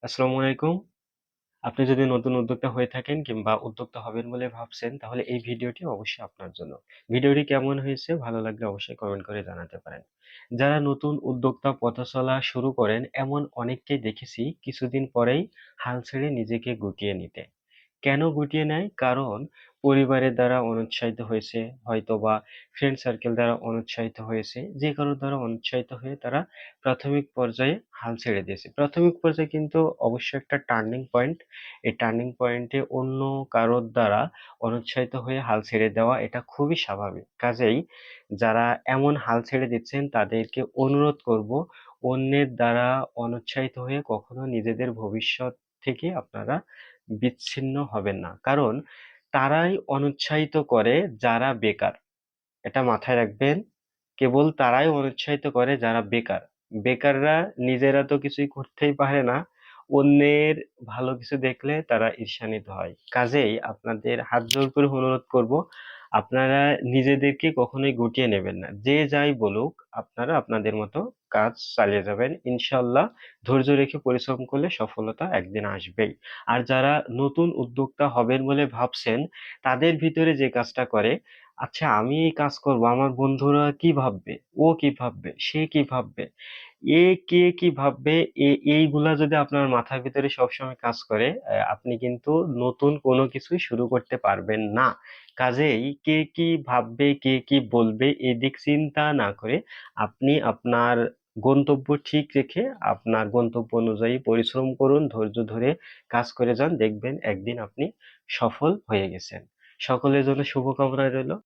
আসসালামু আলাইকুম। আপনি যদি নতুন উদ্যোক্তা হয়ে থাকেন কিংবা উদ্যোক্তা হবেন বলে ভাবছেন, তাহলে এই ভিডিওটি অবশ্যই আপনার জন্য। ভিডিওটি কেমন হয়েছে ভালো লাগলে অবশ্যই কমেন্ট করে জানাতে পারেন। যারা নতুন উদ্যোক্তা পথচলা শুরু করেন এমন অনেককেই দেখেছি কিছুদিন পরেই হাল ছেড়ে নিজেকে গুটিয়ে নিতে। কেন গুটিয়ে নেয়? কারণ পরিবারের দ্বারা অনুৎসাহিত হয়েছে, হয়তোবা ফ্রেন্ড সার্কেল দ্বারা অনুৎসাহিত হয়েছে। যে কারো দ্বারা অনুৎসাহিত হয়ে তারা প্রাথমিক পর্যায়ে হাল ছেড়ে দিয়েছে। প্রাথমিক পর্যায়ে কিন্তু অবশ্যই একটা টার্নিং পয়েন্ট। এই টার্নিং পয়েন্টে অন্য কারোর দ্বারা অনুৎসাহিত হয়ে হাল ছেড়ে দেওয়া এটা খুবই স্বাভাবিক। কাজেই যারা এমন হাল ছেড়ে দিচ্ছেন তাদেরকে অনুরোধ করব, অন্যের দ্বারা অনুৎসাহিত হয়ে কখনো নিজেদের ভবিষ্যৎ থেকে আপনারা বিচ্ছিন্ন হবেন না। কারণ তারাই অনুৎসাহিত করে যারা বেকার। এটা মাথায় রাখবেন। কেবল তারাই অনুৎসাহিত করে যারা বেকার। বেকাররা নিজেরা তো কিছুই করতেই পারে না। অন্যের ভালো কিছু দেখলে তারা ঈর্ষান্বিত হয়। কাজেই আপনাদের হাত জোড় করে অনুরোধ করব, আপনারা নিজেদেরকে কখনোই গুটিয়ে নেবেন না। যে যাই বলুক, আপনারা আপনাদের মতো কাজ চালিয়ে যাবেন। ইনশাআল্লাহ ধৈর্য রেখে পরিশ্রম করলে সফলতা একদিন আসবেই। আর যারা নতুন উদ্যোক্তা হবেন বলে ভাবছেন, তাদের ভিতরে যে কাজটা করে, আচ্ছা আমি এই কাজ করব, আমার বন্ধুরা কি ভাববে, ও কি ভাববে, সে কি ভাববে, এ কে কি ভাববে, এইগুলা যদি আপনার মাথার ভিতরে সবসময় কাজ করে, আপনি কিন্তু নতুন কোনো কিছুই শুরু করতে পারবেন না। কাজেই কে কি ভাববে, কে কি বলবে এদিক চিন্তা না করে আপনি আপনার গন্তব্য ঠিক রেখে আপনার গন্তব্য অনুযায়ী পরিশ্রম করুন, ধৈর্য ধরে কাজ করে যান, দেখবেন একদিন আপনি সফল হয়ে গেছেন। সকলের জন্য শুভকামনা রইল।